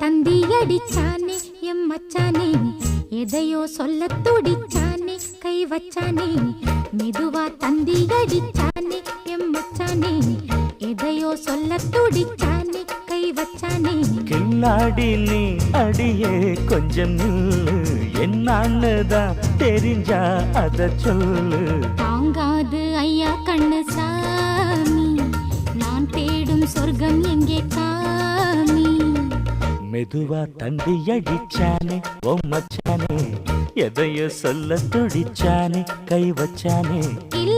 தந்தி அடிச்சானே M மச்சானே, எதையோ சொல்ல துடிச்சானே கை வச்சானே. மெதுவா தந்தி அடிச்சானே எம் மச்சானே, எதையோ சொல்ல துடிச்சானே கை வச்சானே. கில்லாடி நீ அடியே கொஞ்சம் நில்லு, என்னான்னுதான் தெரிஞ்சா அத சொல்லு. தாங்காது ஐயா கண்ணு சாமி, நான் தேடும் சொர்க்கம் எங்கே காமி. மெதுவா தந்தி அடிச்சானே ஓ மச்சானே, எதையோ சொல்ல துடிச்சானே கை வச்சானே. இல்ல